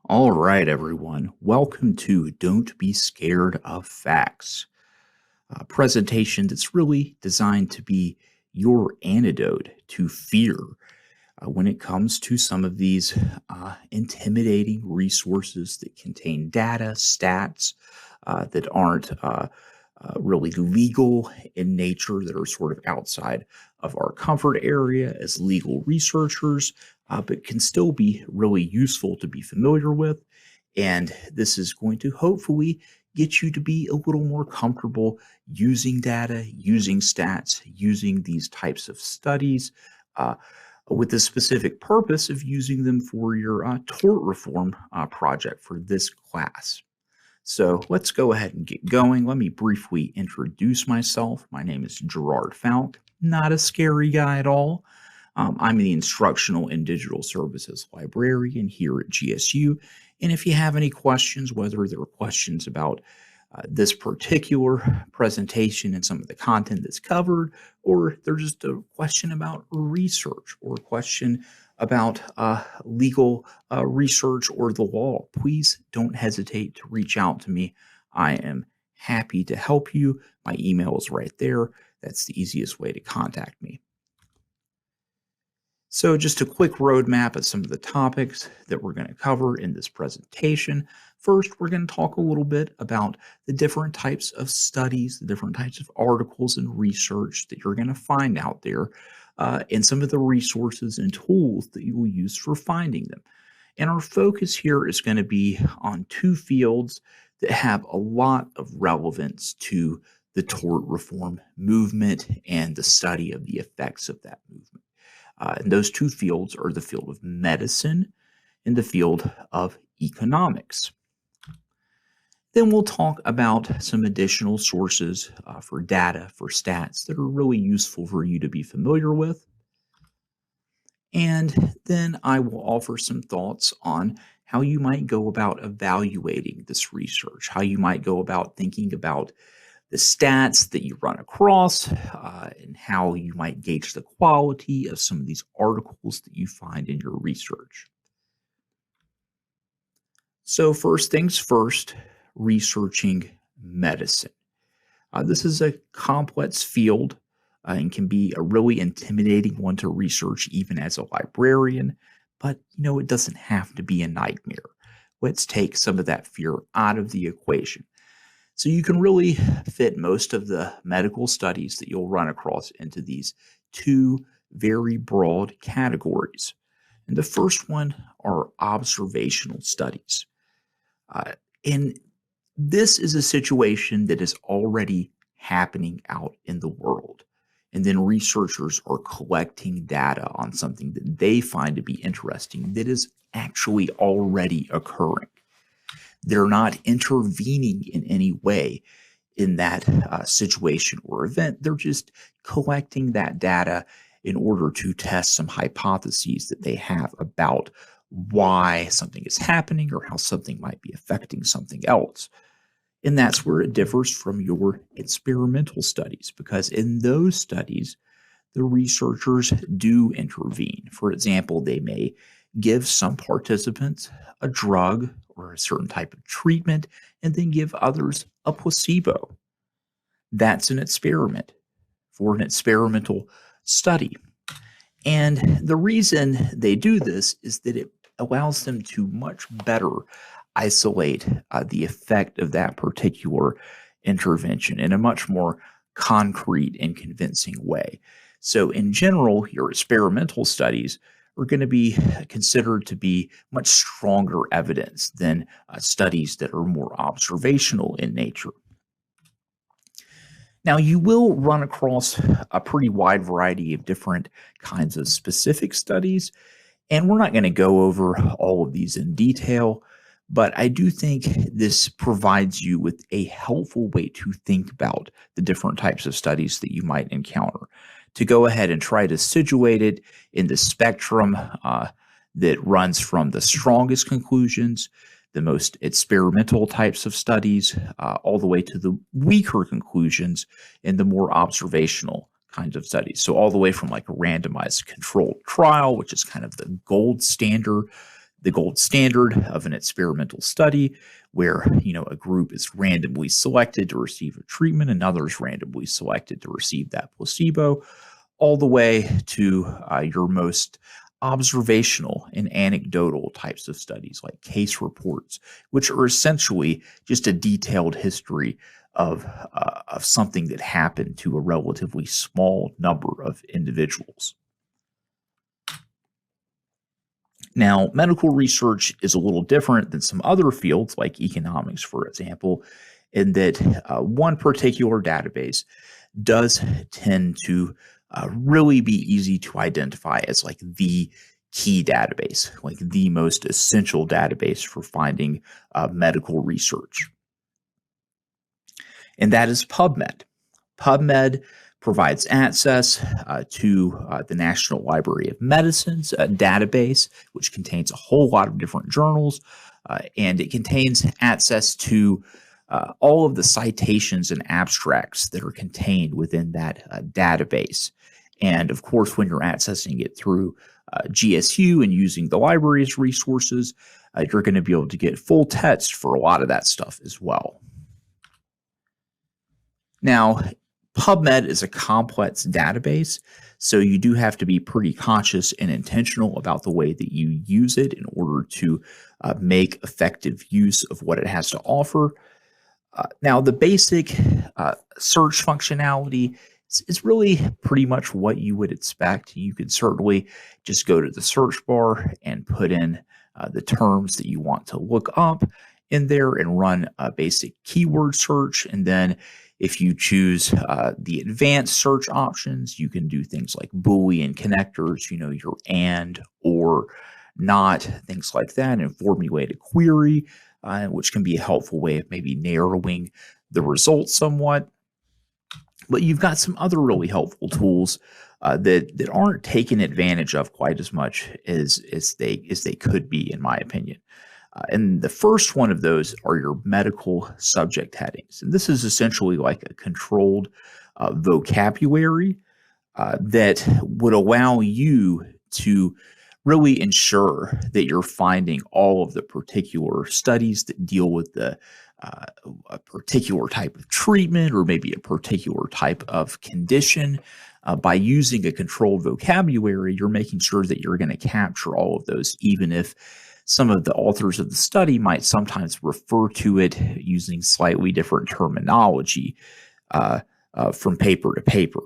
All right, everyone. Welcome to Don't Be Scared of Facts, a presentation that's really designed to be your antidote to fear when it comes to some of these intimidating resources that contain data, stats that aren't really legal in nature, that are sort of outside of our comfort area as legal researchers, but can still be really useful to be familiar with. And this is going to hopefully get you to be a little more comfortable using data, using stats, using these types of studies. With the specific purpose of using them for your tort reform project for this class. So let's go ahead and get going. Let me briefly introduce myself. My name is Gerard Falk, not a scary guy at all. I'm the Instructional and Digital Services Librarian here at GSU. And if you have any questions, whether they're questions about this particular presentation and some of the content that's covered, or they're just a question about research or a question about legal research or the law, please don't hesitate to reach out to me. I am happy to help you. My email is right there. That's the easiest way to contact me. So just a quick roadmap of some of the topics that we're going to cover in this presentation. First, we're going to talk a little bit about the different types of studies, the different types of articles and research that you're going to find out there, and some of the resources and tools that you will use for finding them. And our focus here is going to be on two fields that have a lot of relevance to the tort reform movement and the study of the effects of that movement. And those two fields are the field of medicine and the field of economics. Then we'll talk about some additional sources for data, for stats that are really useful for you to be familiar with. And then I will offer some thoughts on how you might go about evaluating this research, how you might go about thinking about the stats that you run across, and how you might gauge the quality of some of these articles that you find in your research. So first things first, researching medicine. This is a complex field and can be a really intimidating one to research even as a librarian, but it doesn't have to be a nightmare. Let's take some of that fear out of the equation. So you can really fit most of the medical studies that you'll run across into these two very broad categories. And the first one are observational studies. And this is a situation that is already happening out in the world. And then researchers are collecting data on something that they find to be interesting that is actually already occurring. They're not intervening in any way in that situation or event. They're just collecting that data in order to test some hypotheses that they have about why something is happening or how something might be affecting something else. And that's where it differs from your experimental studies, because in those studies, the researchers do intervene. For example, they may give some participants a drug or a certain type of treatment and then give others a placebo. That's an experiment for an experimental study. And the reason they do this is that it allows them to much better isolate the effect of that particular intervention in a much more concrete and convincing way. So in general, your experimental studies are going to be considered to be much stronger evidence than studies that are more observational in nature. Now, you will run across a pretty wide variety of different kinds of specific studies, and we're not going to go over all of these in detail, but I do think this provides you with a helpful way to think about the different types of studies that you might encounter, to go ahead and try to situate it in the spectrum that runs from the strongest conclusions, the most experimental types of studies, all the way to the weaker conclusions and the more observational kinds of studies. So all the way from like a randomized controlled trial, which is kind of the gold standard, the gold standard of an experimental study where a group is randomly selected to receive a treatment and others randomly selected to receive that placebo, all the way to your most observational and anecdotal types of studies like case reports, which are essentially just a detailed history of something that happened to a relatively small number of individuals. Now, medical research is a little different than some other fields like economics, for example, in that one particular database does tend to really be easy to identify as like the key database, like the most essential database for finding medical research. And that is PubMed. PubMed provides access to the National Library of Medicine's database, which contains a whole lot of different journals, and it contains access to all of the citations and abstracts that are contained within that database. And of course, when you're accessing it through GSU and using the library's resources, you're going to be able to get full text for a lot of that stuff as well. Now, PubMed is a complex database, so you do have to be pretty conscious and intentional about the way that you use it in order to make effective use of what it has to offer. Now, the basic search functionality is really pretty much what you would expect. You could certainly just go to the search bar and put in the terms that you want to look up in there and run a basic keyword search. And then if you choose the advanced search options, you can do things like Boolean connectors, your and, or, not, things like that, and formulate a query, which can be a helpful way of maybe narrowing the results somewhat. But you've got some other really helpful tools that aren't taken advantage of quite as much as they could be, in my opinion. And the first one of those are your medical subject headings. And this is essentially like a controlled vocabulary that would allow you to really ensure that you're finding all of the particular studies that deal with a particular type of treatment or maybe a particular type of condition. By using a controlled vocabulary, you're making sure that you're going to capture all of those, even if some of the authors of the study might sometimes refer to it using slightly different terminology from paper to paper.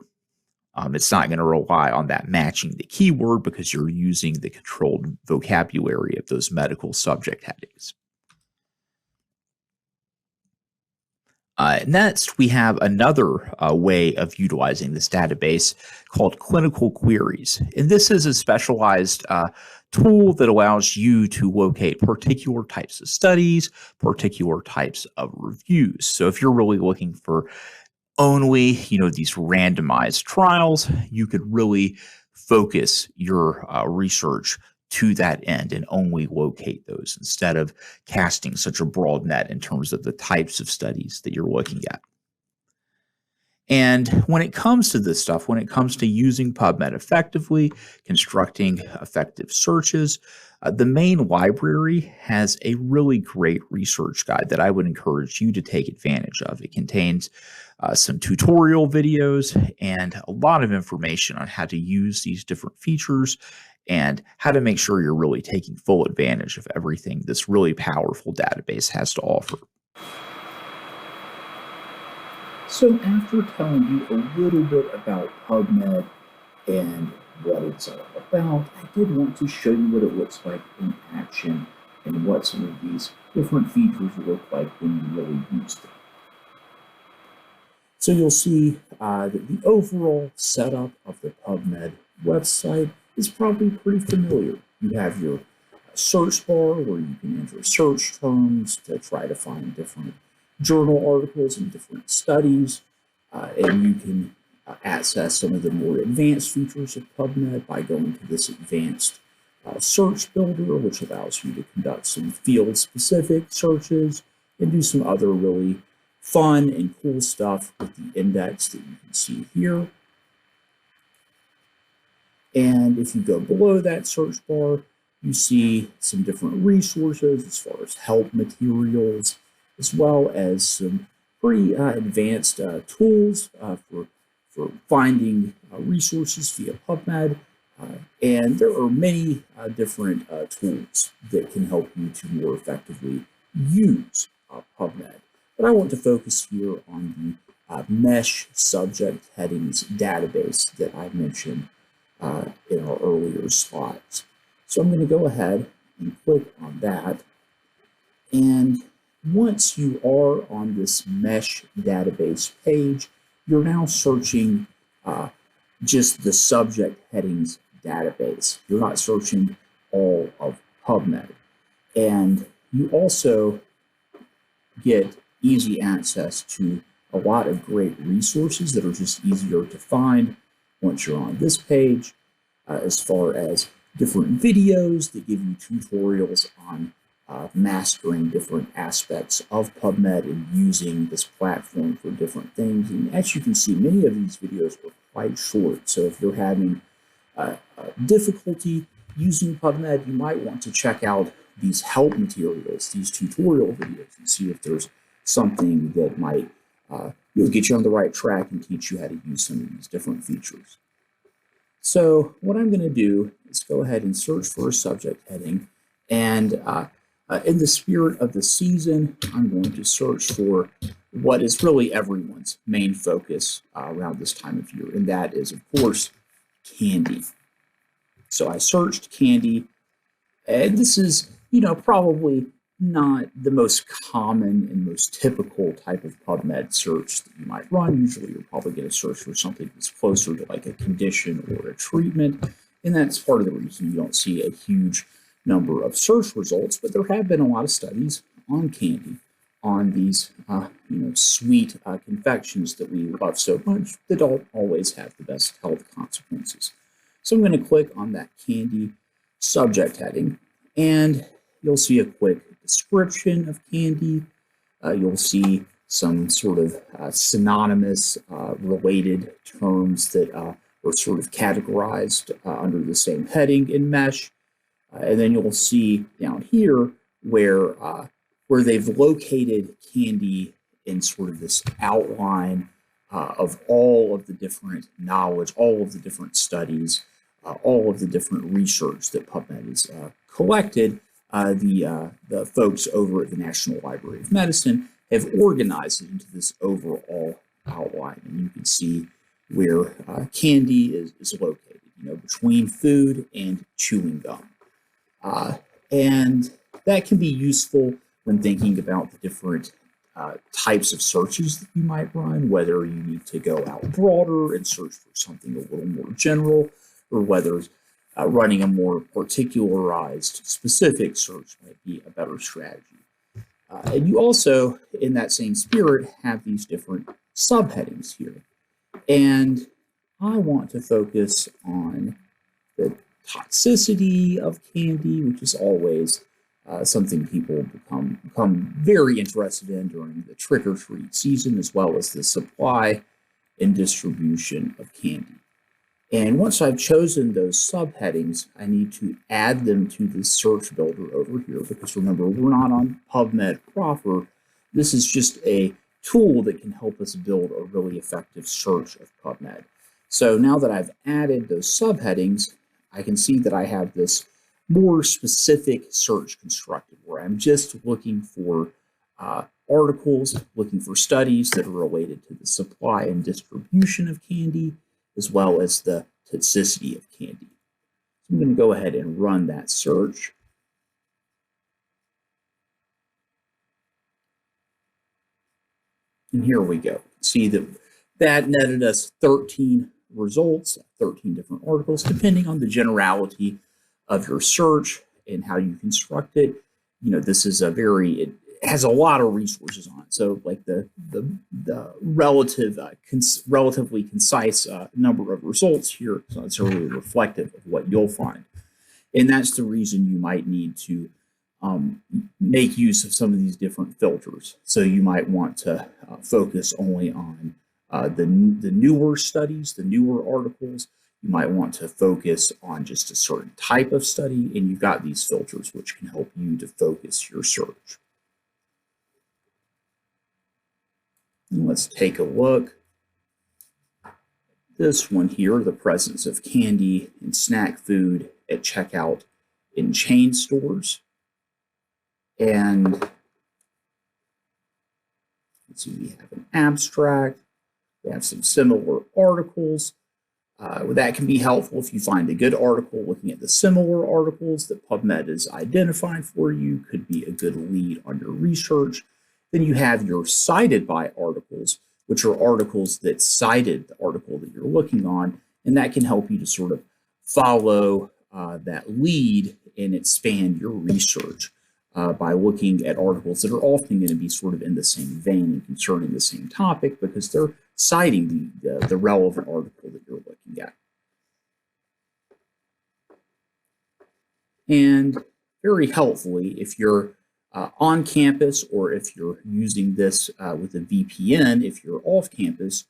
It's not going to rely on that matching the keyword because you're using the controlled vocabulary of those medical subject headings. Next, we have another way of utilizing this database called clinical queries. And this is a specialized tool that allows you to locate particular types of studies, particular types of reviews. So if you're really looking for only, these randomized trials, you could really focus your research to that end and only locate those instead of casting such a broad net in terms of the types of studies that you're looking at. And when it comes to this stuff, when it comes to using PubMed effectively, constructing effective searches, the main library has a really great research guide that I would encourage you to take advantage of. It contains some tutorial videos and a lot of information on how to use these different features and how to make sure you're really taking full advantage of everything this really powerful database has to offer. So after telling you a little bit about PubMed and what it's all about, I did want to show you what it looks like in action and what some of these different features look like when you really use them. So you'll see that the overall setup of the PubMed website is probably pretty familiar. You have your search bar where you can enter search terms to try to find different journal articles and different studies, and you can access some of the more advanced features of PubMed by going to this advanced search builder, which allows you to conduct some field-specific searches and do some other really fun and cool stuff with the index that you can see here. And if you go below that search bar, you see some different resources as far as help materials, as well as some pretty advanced tools for finding resources via PubMed. And there are many different tools that can help you to more effectively use PubMed. But I want to focus here on the mesh subject headings database that I mentioned in our earlier slides. So I'm going to go ahead and click on that. And once you are on this mesh database page, you're now searching just the subject headings database. You're not searching all of PubMed. And you also get easy access to a lot of great resources that are just easier to find once you're on this page, as far as different videos that give you tutorials on mastering different aspects of PubMed and using this platform for different things. And as you can see, many of these videos are quite short. So if you're having difficulty using PubMed, you might want to check out these help materials, these tutorial videos, and see if there's something that might get you on the right track and teach you how to use some of these different features. So what I'm going to do is go ahead and search for a subject heading, and in the spirit of the season, I'm going to search for what is really everyone's main focus around this time of year, and that is, of course, candy. So I searched candy, and this is, probably not the most common and most typical type of PubMed search that you might run. Usually you're probably going to search for something that's closer to like a condition or a treatment, and that's part of the reason you don't see a huge number of search results. But there have been a lot of studies on candy, on these sweet confections that we love so much that don't always have the best health consequences. So I'm going to click on that candy subject heading, and you'll see a quick description of candy. You'll see some sort of synonymous related terms that are sort of categorized under the same heading in mesh. And then you'll see down here where they've located candy in sort of this outline of all of the different knowledge, all of the different studies, all of the different research that PubMed has collected. The folks over at the National Library of Medicine have organized it into this overall outline, and you can see where candy is located, between food and chewing gum. And that can be useful when thinking about the different types of searches that you might run, whether you need to go out broader and search for something a little more general, or whether running a more particularized specific search might be a better strategy. And you also, in that same spirit, have these different subheadings here. And I want to focus on the toxicity of candy, which is always something people become very interested in during the trick-or-treat season, as well as the supply and distribution of candy. And once I've chosen those subheadings, I need to add them to the search builder over here, because remember, we're not on PubMed proper. This is just a tool that can help us build a really effective search of PubMed. So now that I've added those subheadings, I can see that I have this more specific search constructed, where I'm just looking for articles, looking for studies that are related to the supply and distribution of candy, as well as the toxicity of candy. So I'm going to go ahead and run that search. And here we go. See that netted us 13 results, 13 different articles, depending on the generality of your search and how you construct it. This is it has a lot of resources on it. So like the relatively concise number of results here, so it's really reflective of what you'll find. And that's the reason you might need to make use of some of these different filters. So you might want to focus only on the newer studies, the newer articles. You might want to focus on just a certain type of study, and you've got these filters which can help you to focus your search. And let's take a look. This one here, the presence of candy and snack food at checkout in chain stores. And let's see, we have an abstract. We have some similar articles. That can be helpful if you find a good article. Looking at the similar articles that PubMed has identified for you could be a good lead on your research. Then you have your cited by articles, which are articles that cited the article that you're looking on, and that can help you to sort of follow that lead and expand your research by looking at articles that are often going to be sort of in the same vein and concerning the same topic because they're citing the relevant article that you're looking at. And very helpfully, if you're on campus or if you're using this with a VPN, if you're off campus,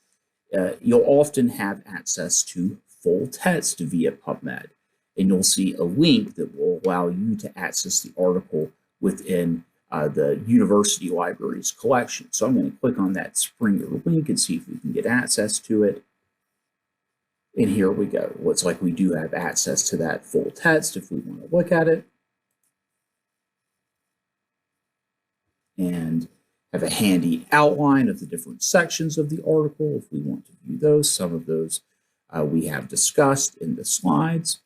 you'll often have access to full text via PubMed. And you'll see a link that will allow you to access the article within the university library's collection. So I'm going to click on that Springer link and see if we can get access to it. And here we go. Looks like we do have access to that full text if we want to look at it. And have a handy outline of the different sections of the article if we want to view those. Some of those we have discussed in the slides.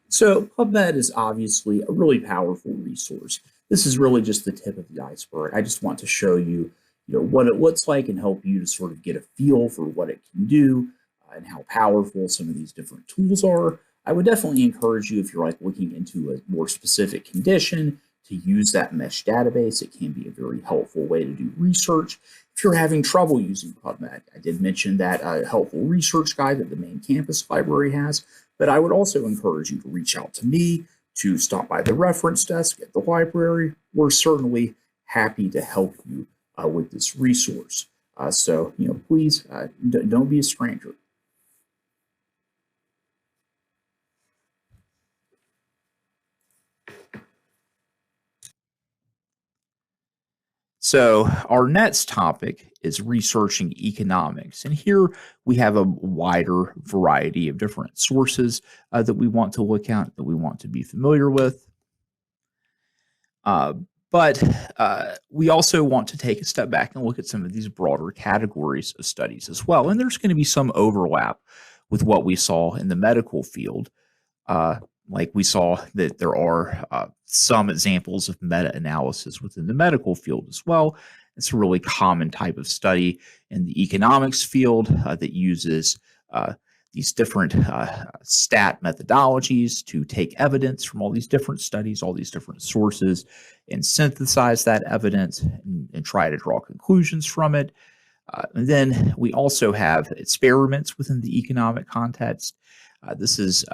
So PubMed is obviously a really powerful resource. This is really just the tip of the iceberg. I just want to show you, what it looks like and help you to sort of get a feel for what it can do and how powerful some of these different tools are. I would definitely encourage you, if you're like looking into a more specific condition, to use that mesh database. It can be a very helpful way to do research. If you're having trouble using PubMed, I did mention that helpful research guide that the main campus library has, but I would also encourage you to reach out to me, to stop by the reference desk at the library. We're certainly happy to help you with this resource. So, please don't be a stranger. So our next topic is researching economics. And here we have a wider variety of different sources that we want to look at, that we want to be familiar with. But we also want to take a step back and look at some of these broader categories of studies as well. And there's going to be some overlap with what we saw in the medical field. Like we saw that there are some examples of meta-analysis within the medical field as well. It's a really common type of study in the economics field that uses these different stat methodologies to take evidence from all these different studies, all these different sources, and synthesize that evidence and try to draw conclusions from it. And then we also have experiments within the economic context. This is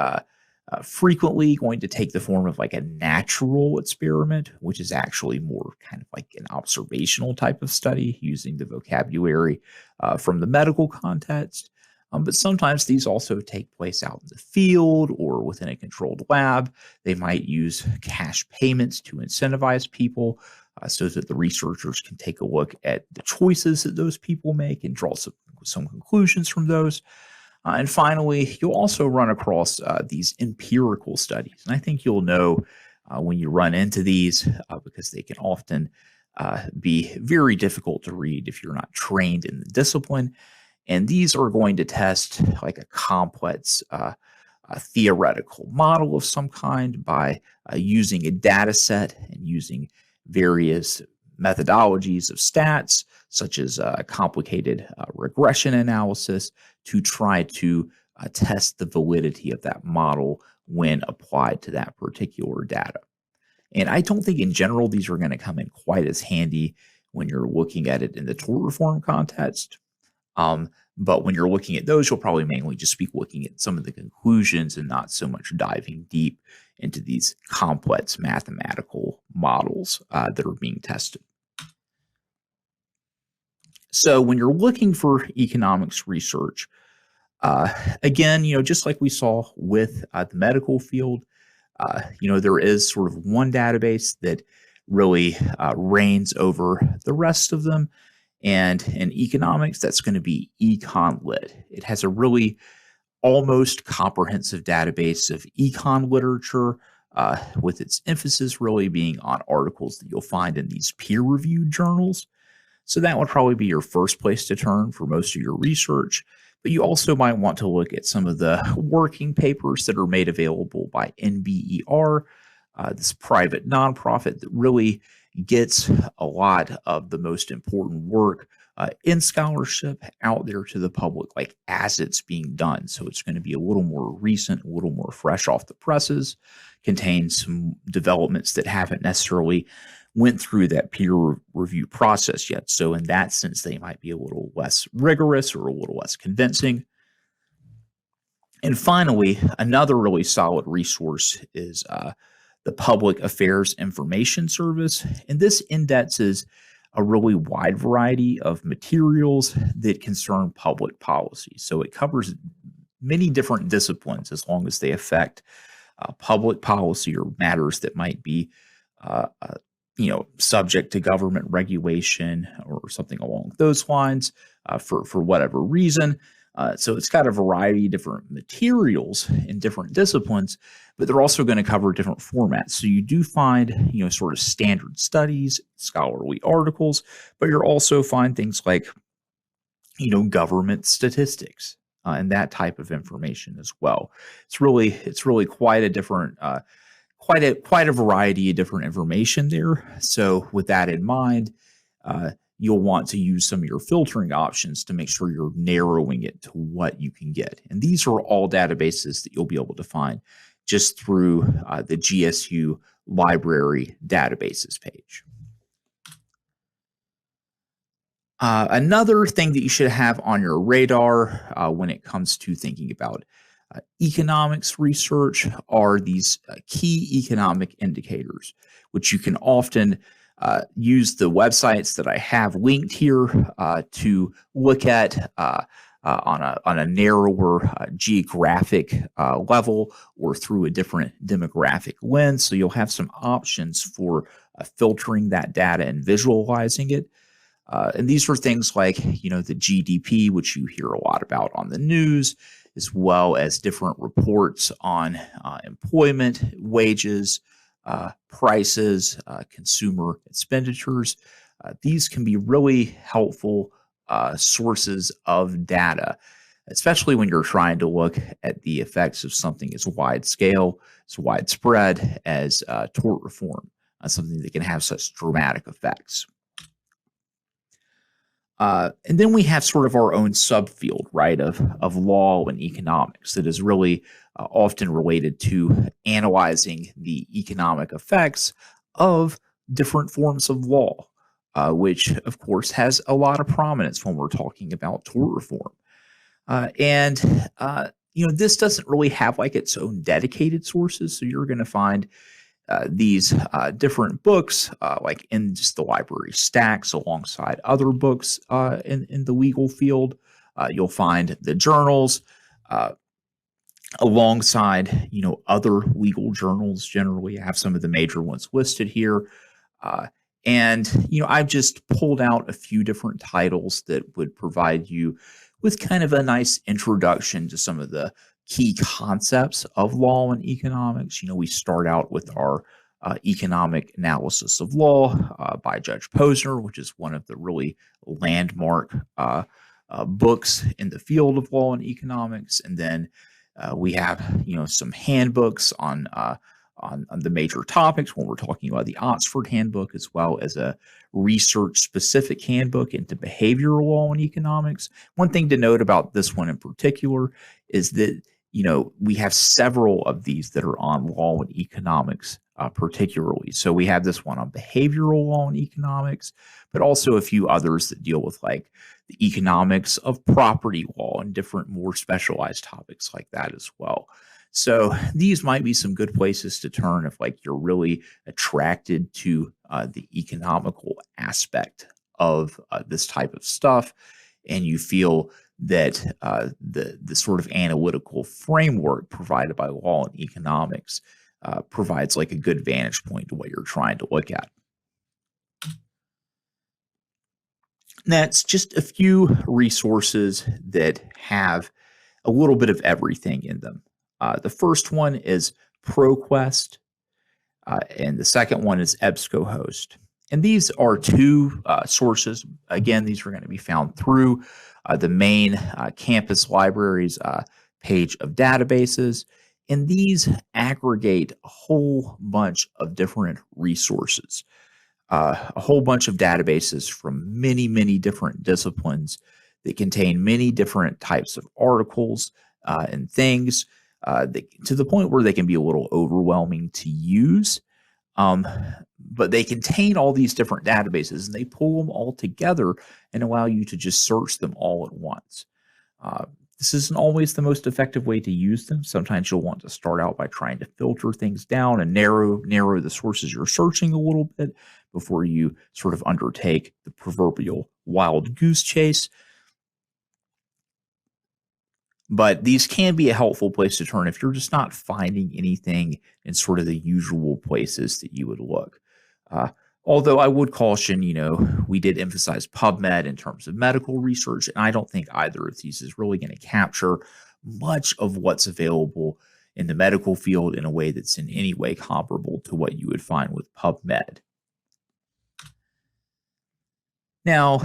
frequently going to take the form of like a natural experiment, which is actually more kind of like an observational type of study using the vocabulary from the medical context. But sometimes these also take place out in the field or within a controlled lab. They might use cash payments to incentivize people so that the researchers can take a look at the choices that those people make and draw some conclusions from those. And finally, you'll also run across these empirical studies. And I think you'll know when you run into these because they can often be very difficult to read if you're not trained in the discipline. And these are going to test like a complex theoretical model of some kind by using a data set and using various methodologies of stats, such as complicated regression analysis, to try to test the validity of that model when applied to that particular data. And I don't think in general these are going to come in quite as handy when you're looking at it in the tort reform context. But when you're looking at those, you'll probably mainly just be looking at some of the conclusions and not so much diving deep into these complex mathematical models that are being tested. So when you're looking for economics research, again, just like we saw with the medical field, there is sort of one database that really reigns over the rest of them. And in economics, that's going to be EconLit. It has a really almost comprehensive database of econ literature, with its emphasis really being on articles that you'll find in these peer-reviewed journals. So that would probably be your first place to turn for most of your research. But you also might want to look at some of the working papers that are made available by NBER, this private nonprofit that really gets a lot of the most important work in scholarship out there to the public, like as it's being done. So it's going to be a little more recent, a little more fresh off the presses, contains some developments that haven't necessarily went through that peer review process yet. So in that sense, they might be a little less rigorous or a little less convincing. And finally, another really solid resource is the Public Affairs Information Service. And this indexes a really wide variety of materials that concern public policy. So it covers many different disciplines as long as they affect public policy or matters that might be subject to government regulation or something along those lines for whatever reason. So it's got a variety of different materials in different disciplines, but they're also going to cover different formats. So you do find, sort of standard studies, scholarly articles, but you'll also find things like, government statistics and that type of information as well. It's really quite a different, quite a variety of different information there. So with that in mind, you'll want to use some of your filtering options to make sure you're narrowing it to what you can get. And these are all databases that you'll be able to find just through the GSU library databases page. Another thing that you should have on your radar when it comes to thinking about economics research are these key economic indicators, which you can often use the websites that I have linked here to look at on a narrower geographic level or through a different demographic lens. So you'll have some options for filtering that data and visualizing it. And these are things like, the GDP, which you hear a lot about on the news, as well as different reports on employment, wages, prices, consumer expenditures. These can be really helpful sources of data, especially when you're trying to look at the effects of something as wide scale, as widespread as tort reform, something that can have such dramatic effects. And then we have sort of our own subfield, right, of law and economics that is really often related to analyzing the economic effects of different forms of law, which, of course, has a lot of prominence when we're talking about tort reform. This doesn't really have like its own dedicated sources. So you're going to find these different books like in just the library stacks alongside other books in the legal field. You'll find the journals alongside, other legal journals. Generally, I have some of the major ones listed here. I've just pulled out a few different titles that would provide you with kind of a nice introduction to some of the key concepts of law and economics. We start out with our economic analysis of law by Judge Posner, which is one of the really landmark books in the field of law and economics. And then we have, some handbooks on the major topics when we're talking about the Oxford Handbook, as well as a research-specific handbook into behavioral law and economics. One thing to note about this one in particular is that, we have several of these that are on law and economics particularly. So we have this one on behavioral law and economics, but also a few others that deal with like the economics of property law, and different more specialized topics like that as well. So these might be some good places to turn if like you're really attracted to the economical aspect of this type of stuff, and you feel that the sort of analytical framework provided by law and economics provides like a good vantage point to what you're trying to look at. That's just a few resources that have a little bit of everything in them. The first one is ProQuest, and the second one is EBSCOhost. And these are two sources. Again, these are going to be found through the main campus library's page of databases. And these aggregate a whole bunch of different resources, a whole bunch of databases from many, many different disciplines that contain many different types of articles and things to the point where they can be a little overwhelming to use. But they contain all these different databases, and they pull them all together and allow you to just search them all at once. This isn't always the most effective way to use them. Sometimes you'll want to start out by trying to filter things down and narrow the sources you're searching a little bit before you sort of undertake the proverbial wild goose chase. But these can be a helpful place to turn if you're just not finding anything in sort of the usual places that you would look. Although I would caution, we did emphasize PubMed in terms of medical research, and I don't think either of these is really going to capture much of what's available in the medical field in a way that's in any way comparable to what you would find with PubMed. Now,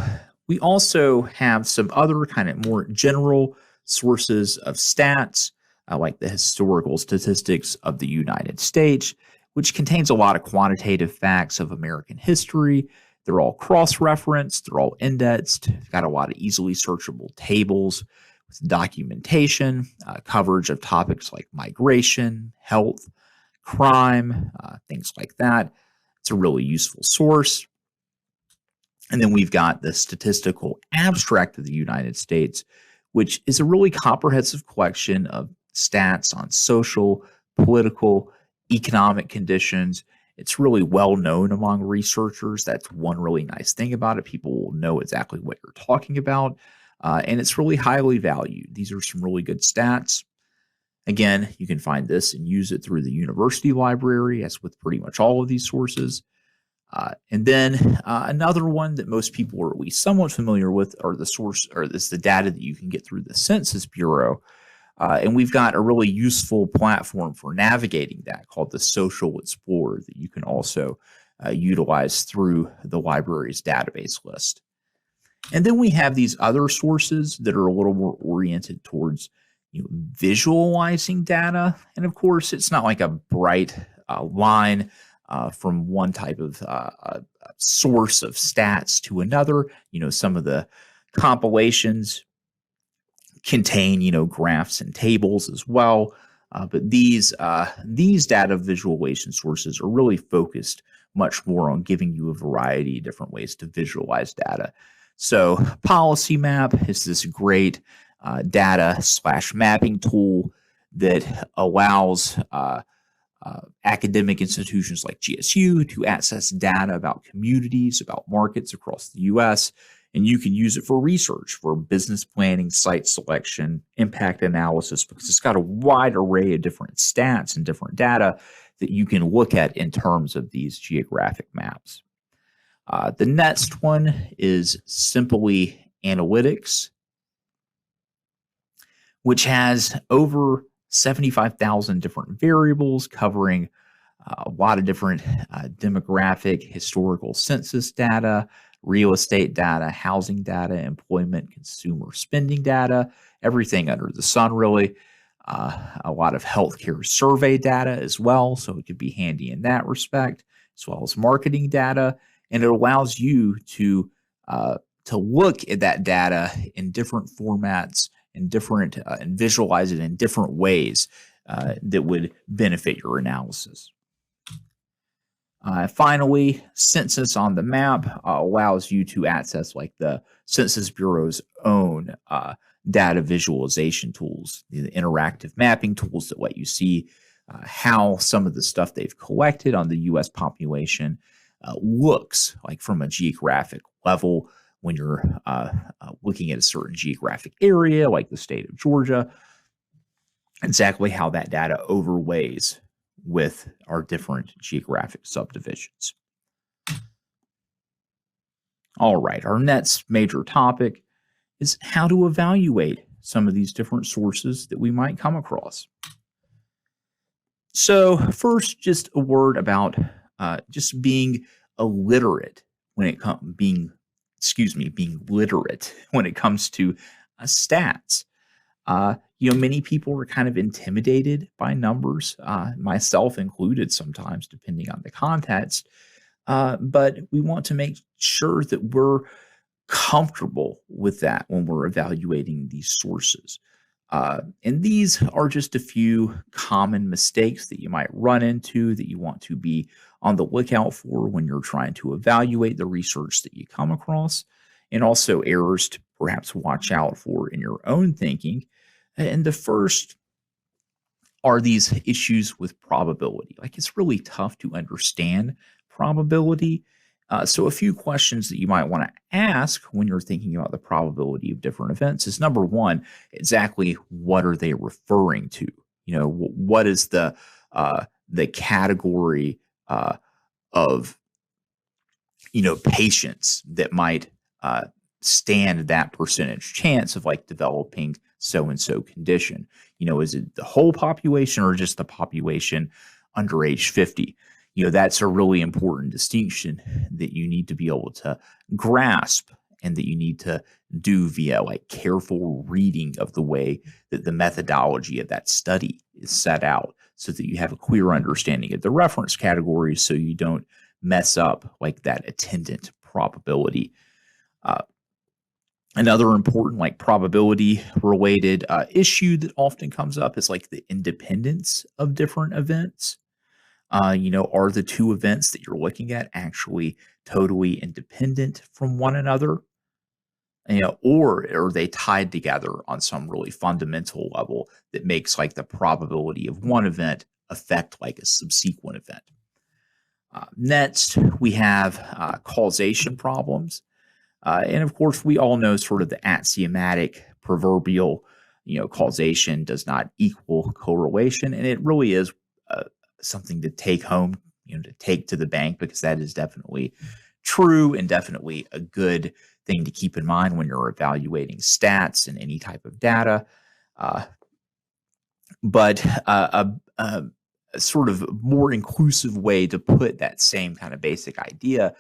we also have some other kind of more general sources of stats, like the historical statistics of the United States, which contains a lot of quantitative facts of American history. They're all cross-referenced, they're all indexed, got a lot of easily searchable tables with documentation, coverage of topics like migration, health, crime, things like that. It's a really useful source. And then we've got the Statistical Abstract of the United States, which is a really comprehensive collection of stats on social, political, economic conditions. It's really well known among researchers. That's one really nice thing about it. People will know exactly what you're talking about, and it's really highly valued. These are some really good stats. Again, you can find this and use it through the university library, as with pretty much all of these sources. And then another one that most people are at least somewhat familiar with are the data that you can get through the Census Bureau. And we've got a really useful platform for navigating that called the Social Explorer that you can also utilize through the library's database list. And then we have these other sources that are a little more oriented towards visualizing data. And of course, it's not like a bright line from one type of source of stats to another. Some of the compilations contain, graphs and tables as well. But these data visualization sources are really focused much more on giving you a variety of different ways to visualize data. So Policy Map is this great data/mapping tool that allows academic institutions like GSU to access data about communities, about markets across the U.S., and you can use it for research, for business planning, site selection, impact analysis, because it's got a wide array of different stats and different data that you can look at in terms of these geographic maps. The next one is Simply Analytics, which has over 75,000 different variables covering a lot of different demographic, historical census data, real estate data, housing data, employment, consumer spending data, everything under the sun, really. A lot of healthcare survey data as well, so it could be handy in that respect, as well as marketing data. And it allows you to look at that data in different formats and and visualize it in different ways that would benefit your analysis. Finally, census on the map allows you to access like the Census Bureau's own data visualization tools, the interactive mapping tools that let you see how some of the stuff they've collected on the U.S. population looks like from a geographic level when you're looking at a certain geographic area, like the state of Georgia, exactly how that data overlays with our different geographic subdivisions. All right, our next major topic is how to evaluate some of these different sources that we might come across. So first, just a word about just being illiterate when it comes being literate when it comes to stats. Many people are kind of intimidated by numbers, myself included sometimes, depending on the context. But we want to make sure that we're comfortable with that when we're evaluating these sources. And these are just a few common mistakes that you might run into that you want to be on the lookout for when you're trying to evaluate the research that you come across, and also errors to perhaps watch out for in your own thinking. And the first are these issues with probability. Like, it's really tough to understand probability. So a few questions that you might want to ask when you're thinking about the probability of different events is, number one, exactly what are they referring to? What is the category of patients that might stand that percentage chance of like developing so and so condition? Is it the whole population or just the population under age 50? That's a really important distinction that you need to be able to grasp and that you need to do via like careful reading of the way that the methodology of that study is set out, so that you have a clear understanding of the reference categories so you don't mess up like that attendant probability. Another important like probability related issue that often comes up is like the independence of different events. Are the two events that you're looking at actually totally independent from one another? Or are they tied together on some really fundamental level that makes like the probability of one event affect like a subsequent event? Next, we have causation problems. And of course, we all know sort of the axiomatic proverbial, causation does not equal correlation. And it really is something to take home, to take to the bank, because that is definitely true and definitely a good thing to keep in mind when you're evaluating stats and any type of data. But a sort of more inclusive way to put that same kind of basic idea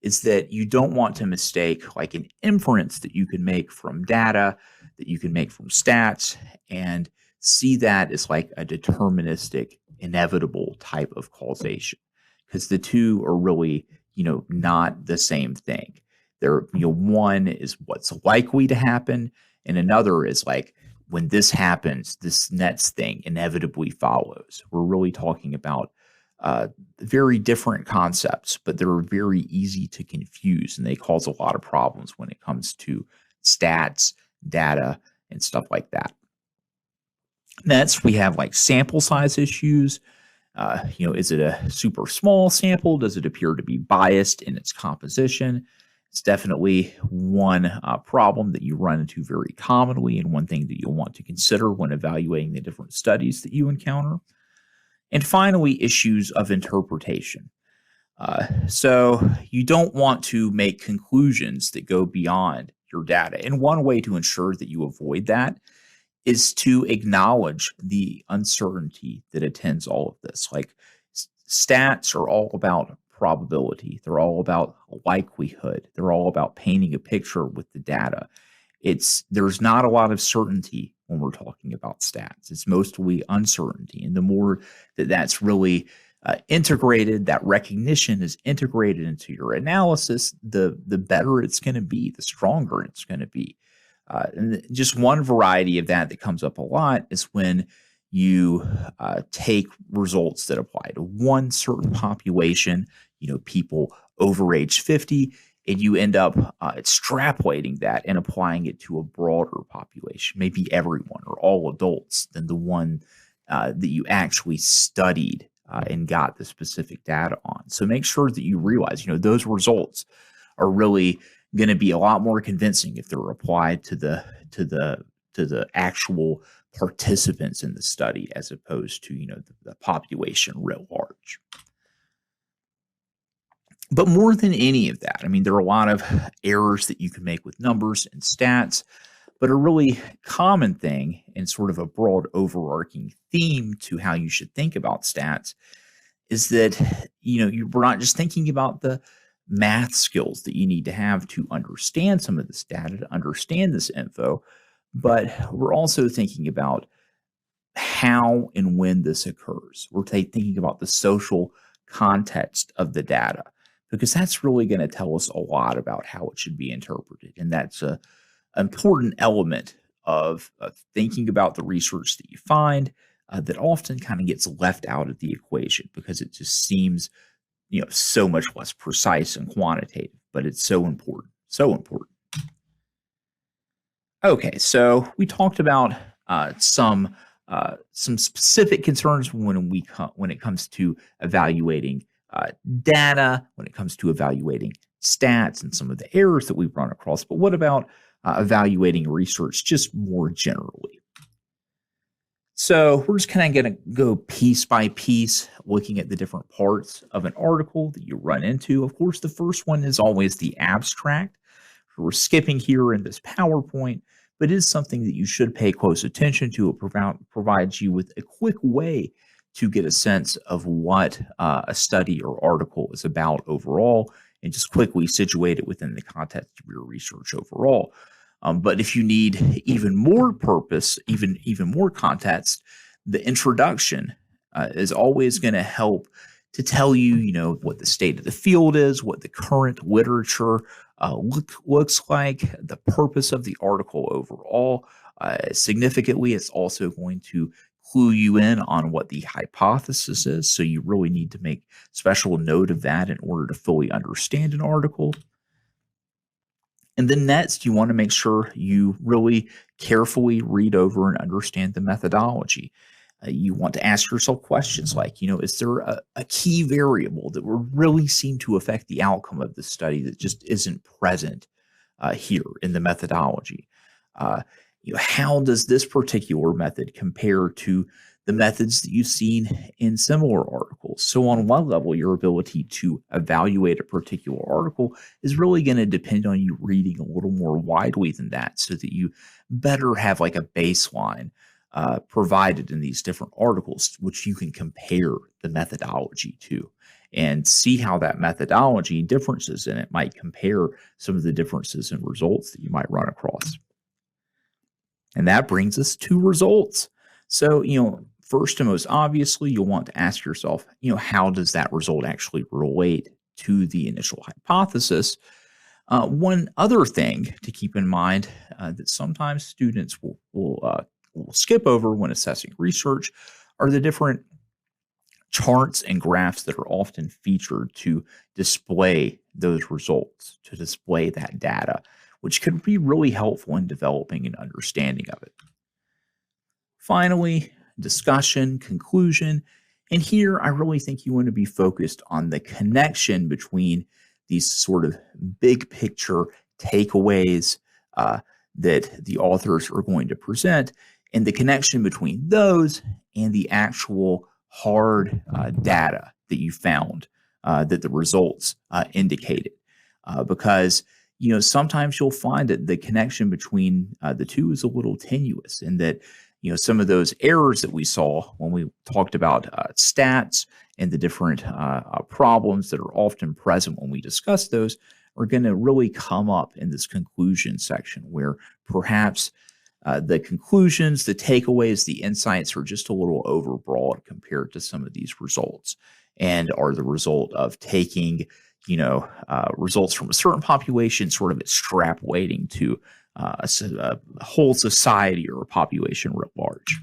is that you don't want to mistake like an inference that you can make from data, that you can make from stats, and see that as like a deterministic, inevitable type of causation, because the two are really, not the same thing. They're, one is what's likely to happen, and another is like when this happens, this next thing inevitably follows. We're really talking about very different concepts, but they're very easy to confuse, and they cause a lot of problems when it comes to stats, data, and stuff like that. Next, we have like sample size issues. Is it a super small sample? Does it appear to be biased in its composition? It's definitely one problem that you run into very commonly, and one thing that you'll want to consider when evaluating the different studies that you encounter. And finally, issues of interpretation. So you don't want to make conclusions that go beyond your data. And one way to ensure that you avoid that is to acknowledge the uncertainty that attends all of this. Like, stats are all about probability. They're all about likelihood. They're all about painting a picture with the data. There's not a lot of certainty when we're talking about stats. It's mostly uncertainty. And the more that that's really integrated, that recognition is integrated into your analysis, the better it's going to be, the stronger it's going to be. And just one variety of that comes up a lot is when you take results that apply to one certain population, people over age 50, and you end up extrapolating that and applying it to a broader population, maybe everyone or all adults, than the one that you actually studied and got the specific data on. So make sure that you realize, those results are really going to be a lot more convincing if they're applied to the actual participants in the study as opposed to the population writ large. But more than any of that, I mean, there are a lot of errors that you can make with numbers and stats, but a really common thing and sort of a broad overarching theme to how you should think about stats is that we're not just thinking about the math skills that you need to have to understand some of this data, to understand this info, but we're also thinking about how and when this occurs. We're thinking about the social context of the data, because that's really going to tell us a lot about how it should be interpreted. And that's an important element of thinking about the research that you find that often kind of gets left out of the equation because it just seems so much less precise and quantitative, but it's so important, so important. Okay, so we talked about some specific concerns when it comes to evaluating data, when it comes to evaluating stats, and some of the errors that we've run across. But what about evaluating research just more generally? So we're just kind of going to go piece by piece, looking at the different parts of an article that you run into. Of course, the first one is always the abstract. We're skipping here in this PowerPoint, but it is something that you should pay close attention to. It provides you with a quick way to get a sense of what a study or article is about overall, and just quickly situate it within the context of your research overall. But if you need even more purpose, even more context, the introduction is always going to help to tell you, what the state of the field is, what the current literature looks like, the purpose of the article overall. Significantly, it's also going to clue you in on what the hypothesis is. So you really need to make special note of that in order to fully understand an article. And then next, you want to make sure you really carefully read over and understand the methodology. You want to ask yourself questions like, is there a key variable that will really seem to affect the outcome of the study that just isn't present here in the methodology? How does this particular method compare to the methods that you've seen in similar articles? So on one level, your ability to evaluate a particular article is really going to depend on you reading a little more widely than that, so that you better have like a baseline provided in these different articles, which you can compare the methodology to and see how that methodology differences in it might compare some of the differences in results that you might run across. And that brings us to results. So, first and most obviously, you'll want to ask yourself, how does that result actually relate to the initial hypothesis? One other thing to keep in mind that sometimes students will skip over when assessing research are the different charts and graphs that are often featured to display those results, to display that data, which can be really helpful in developing an understanding of it. Finally, discussion, conclusion. And here, I really think you want to be focused on the connection between these sort of big picture takeaways that the authors are going to present, and the connection between those and the actual hard data that you found that the results indicated. Because sometimes you'll find that the connection between the two is a little tenuous, and that some of those errors that we saw when we talked about stats and the different problems that are often present when we discuss those are going to really come up in this conclusion section, where perhaps the conclusions, the takeaways, the insights are just a little overbroad compared to some of these results, and are the result of taking results from a certain population, sort of extrapolating to a whole society or a population writ large.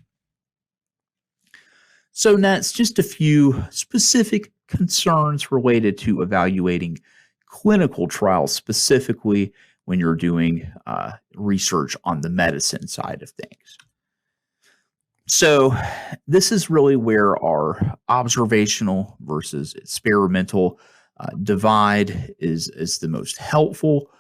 So that's just a few specific concerns related to evaluating clinical trials, specifically when you're doing research on the medicine side of things. So, this is really where our observational versus experimental divide is the most helpful.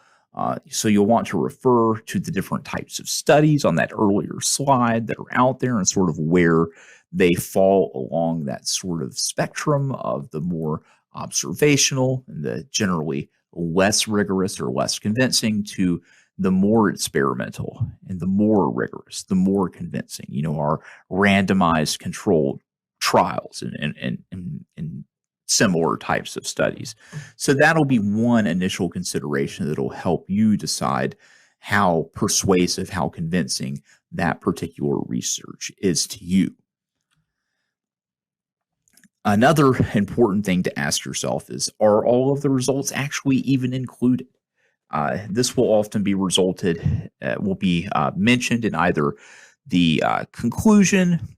So, you'll want to refer to the different types of studies on that earlier slide that are out there and sort of where they fall along that sort of spectrum of the more observational and the generally less rigorous or less convincing to the more experimental and the more rigorous, the more convincing, our randomized controlled trials and similar types of studies. So that'll be one initial consideration that'll help you decide how persuasive, how convincing that particular research is to you. Another important thing to ask yourself is, are all of the results actually even included? This will often be mentioned in either the conclusion,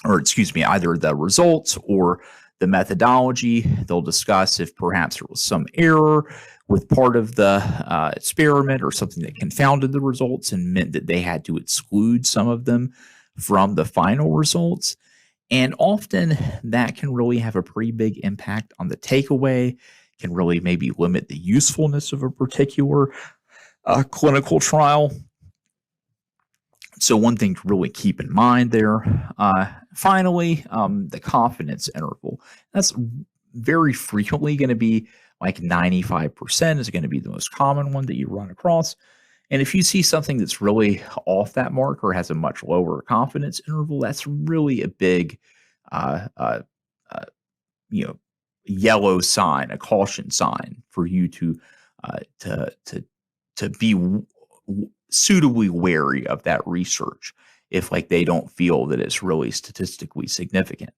or either the results or the methodology. They'll discuss if perhaps there was some error with part of the experiment or something that confounded the results and meant that they had to exclude some of them from the final results. And often that can really have a pretty big impact on the takeaway, can really maybe limit the usefulness of a particular clinical trial. So one thing to really keep in mind there. Finally, the confidence interval. That's very frequently going to be like 95% is going to be the most common one that you run across. And if you see something that's really off that mark or has a much lower confidence interval, that's really a big, yellow sign, a caution sign for you to be suitably wary of that research if they don't feel that it's really statistically significant.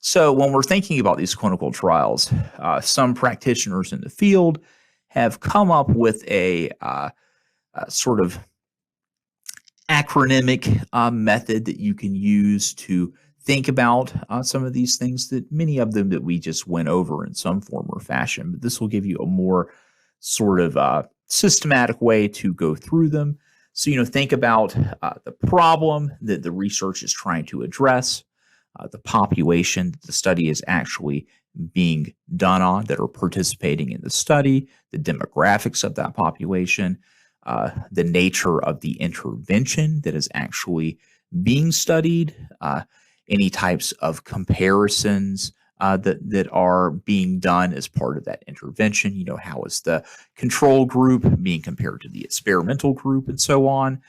So when we're thinking about these clinical trials, some practitioners in the field have come up with a sort of acronymic method that you can use to think about some of these things, that many of them that we just went over in some form or fashion. But this will give you a more sort of systematic way to go through them. So, think about the problem that the research is trying to address, the population that the study is actually being done on that are participating in the study, the demographics of that population, the nature of the intervention that is actually being studied, any types of comparisons that are being done as part of that intervention. How is the control group being compared to the experimental group and so on,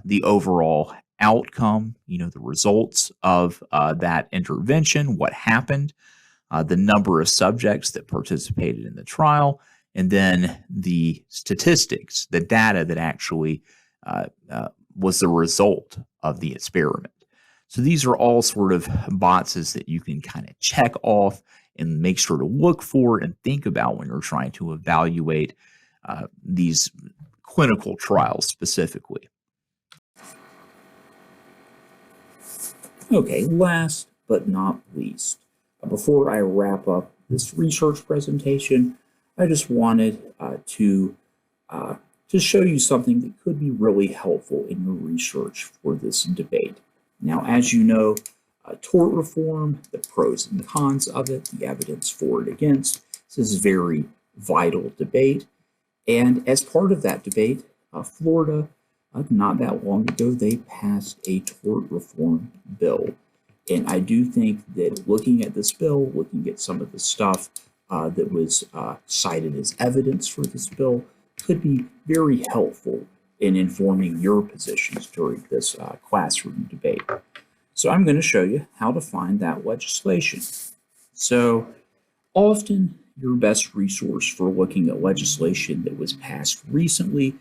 the overall outcome, the results of that intervention, what happened, the number of subjects that participated in the trial, and then the statistics, the data that actually was the result of the experiment. So these are all sort of boxes that you can kind of check off and make sure to look for and think about when you're trying to evaluate these clinical trials specifically. Okay, last but not least, before I wrap up this research presentation, I just wanted to show you something that could be really helpful in your research for this debate. Now, as you know, tort reform, the pros and cons of it, the evidence for and against, this is a very vital debate. And as part of that debate, Florida, not that long ago, they passed a tort reform bill. And I do think that looking at this bill, looking at some of the stuff that was cited as evidence for this bill, could be very helpful in informing your positions during this classroom debate. So I'm going to show you how to find that legislation. So often your best resource for looking at legislation that was passed recently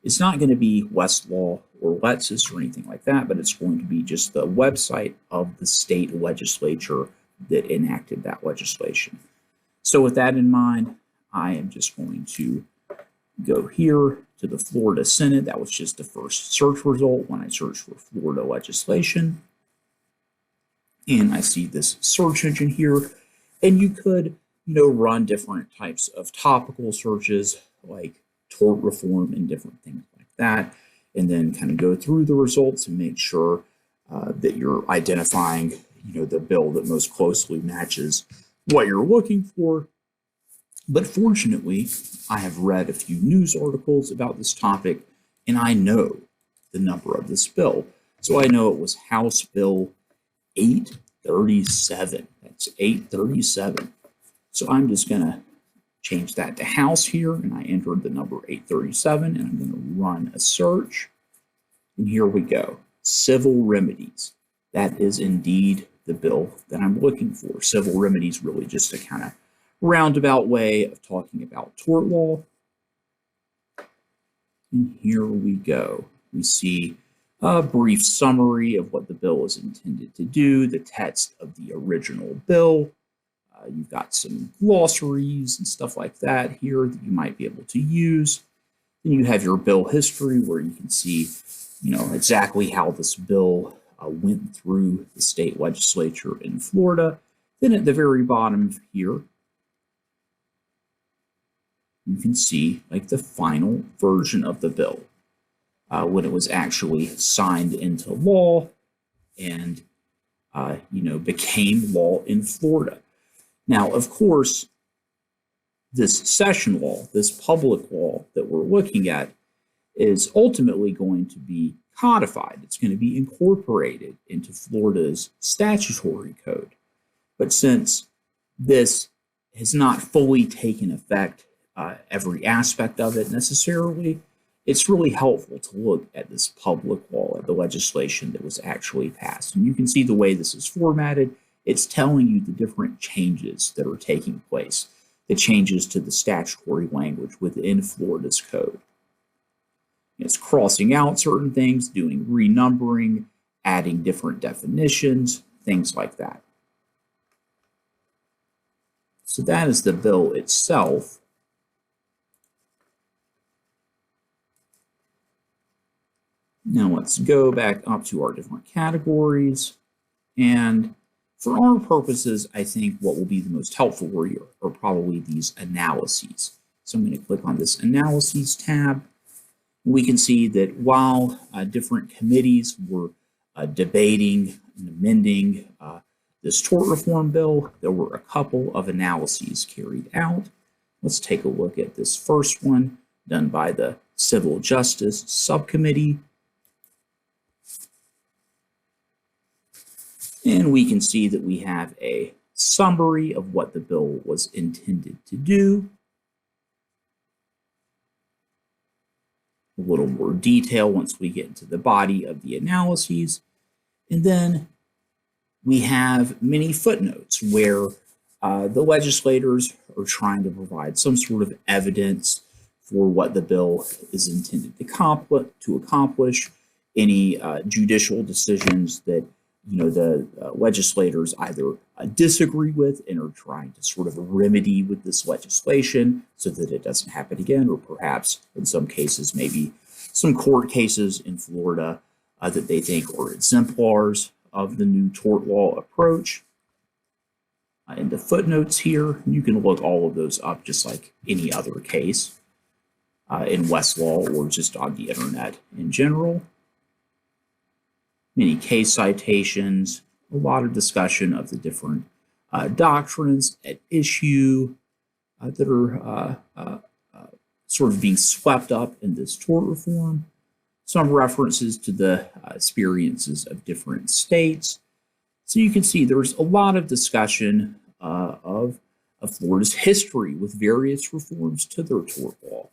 is not going to be Westlaw or Lexis or anything like that, but it's going to be just the website of the state legislature that enacted that legislation. So with that in mind, I am just going to Go here to the Florida Senate. That was just the first search result when I searched for Florida legislation. And I see this search engine here. And you could, run different types of topical searches like tort reform and different things like that. And then kind of go through the results and make sure that you're identifying, the bill that most closely matches what you're looking for. But fortunately, I have read a few news articles about this topic, and I know the number of this bill. So I know it was House Bill 837. That's 837. So I'm just going to change that to House here, and I entered the number 837, and I'm going to run a search. And here we go. Civil remedies. That is indeed the bill that I'm looking for. Civil remedies, really just a kind of roundabout way of talking about tort law. And here we go. We see a brief summary of what the bill is intended to do, the text of the original bill. You've got some glossaries and stuff like that here that you might be able to use. Then you have your bill history where you can see, exactly how this bill went through the state legislature in Florida. Then at the very bottom here, you can see like the final version of the bill when it was actually signed into law and became law in Florida. Now, of course, this session law, this public law that we're looking at, is ultimately going to be codified. It's going to be incorporated into Florida's statutory code. But since this has not fully taken effect, every aspect of it necessarily, it's really helpful to look at this public law, at the legislation that was actually passed. And you can see the way this is formatted. It's telling you the different changes that are taking place, the changes to the statutory language within Florida's code. It's crossing out certain things, doing renumbering, adding different definitions, things like that. So that is the bill itself. Now let's go back up to our different categories. And for our purposes, I think what will be the most helpful here are probably these analyses. So I'm going to click on this Analyses tab. We can see that while different committees were debating and amending this tort reform bill, there were a couple of analyses carried out. Let's take a look at this first one done by the Civil Justice Subcommittee. And we can see that we have a summary of what the bill was intended to do. A little more detail once we get into the body of the analyses. And then we have many footnotes where the legislators are trying to provide some sort of evidence for what the bill is intended to accomplish, any judicial decisions that the legislators either disagree with and are trying to sort of remedy with this legislation so that it doesn't happen again, or perhaps in some cases, maybe some court cases in Florida that they think are exemplars of the new tort law approach. In the footnotes here, you can look all of those up just like any other case in Westlaw or just on the internet in general. Many case citations, a lot of discussion of the different doctrines at issue that are sort of being swept up in this tort reform. Some references to the experiences of different states. So you can see there's a lot of discussion of Florida's history with various reforms to their tort law.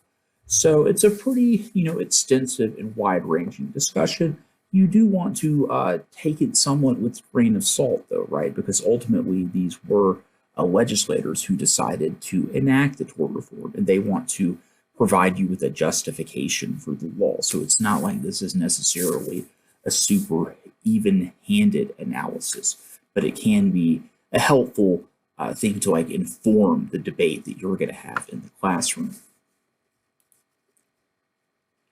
So it's a pretty, extensive and wide-ranging discussion. You do want to take it somewhat with a grain of salt, though, right? Because ultimately, these were legislators who decided to enact the tort reform, and they want to provide you with a justification for the law. So it's not like this is necessarily a super even-handed analysis, but it can be a helpful thing to inform the debate that you're going to have in the classroom.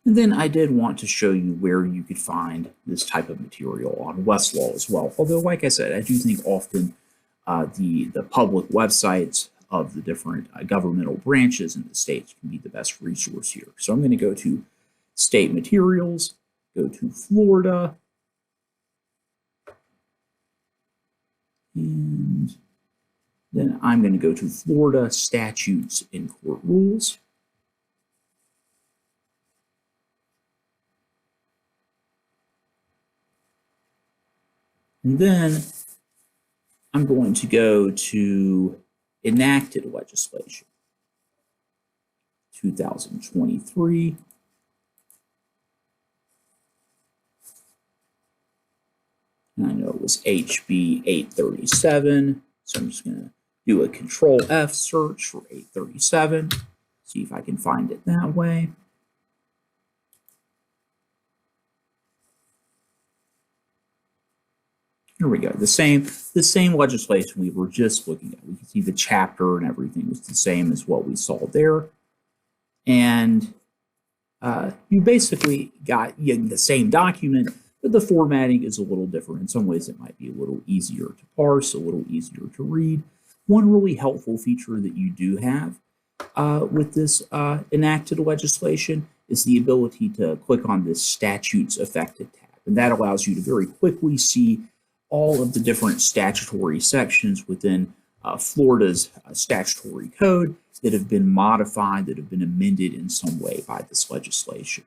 And then I did want to show you where you could find this type of material on Westlaw as well. Although, like I said, I do think often the public websites of the different governmental branches in the states can be the best resource here. So I'm going to go to State Materials, go to Florida, and then I'm going to go to Florida Statutes and Court Rules. And then I'm going to go to enacted legislation, 2023. And I know it was HB 837, so I'm just going to do a Control F search for 837, see if I can find it that way. Here we go. The same legislation we were just looking at. We can see the chapter and everything was the same as what we saw there. And you basically got the same document, but the formatting is a little different. In some ways, it might be a little easier to parse, a little easier to read. One really helpful feature that you do have with this enacted legislation is the ability to click on this Statutes Affected tab. And that allows you to very quickly see all of the different statutory sections within Florida's statutory code that have been modified, that have been amended in some way by this legislation.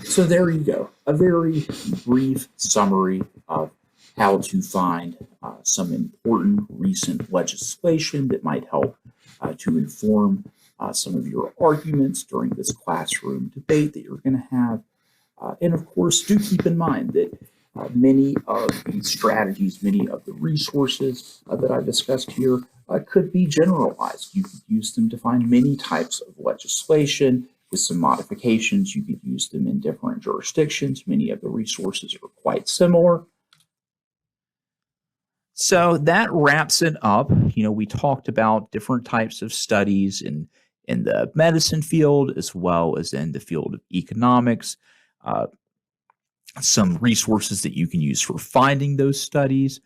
So there you go, a very brief summary of how to find some important recent legislation that might help to inform some of your arguments during this classroom debate that you're going to have. And of course, do keep in mind that many of these strategies, many of the resources that I've discussed here could be generalized. You could use them to find many types of legislation. With some modifications, you could use them in different jurisdictions. Many of the resources are quite similar. So that wraps it up. We talked about different types of studies in the medicine field as well as in the field of economics. Some resources that you can use for finding those studies,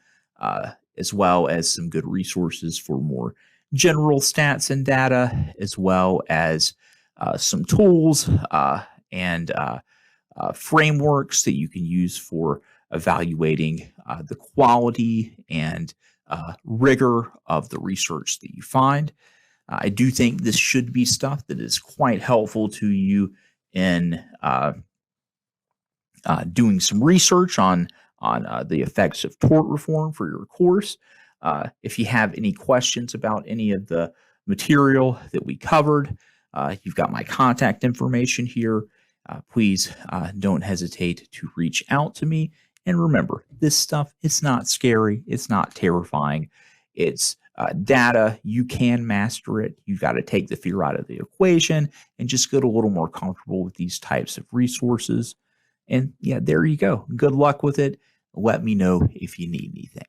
as well as some good resources for more general stats and data, as well as some tools and frameworks that you can use for evaluating the quality and rigor of the research that you find. I do think this should be stuff that is quite helpful to you in doing some research on the effects of tort reform for your course. If you have any questions about any of the material that we covered, you've got my contact information here. Please don't hesitate to reach out to me. And remember, this stuff, it's not scary. It's not terrifying. It's data. You can master it. You've got to take the fear out of the equation and just get a little more comfortable with these types of resources. And yeah, there you go. Good luck with it. Let me know if you need anything.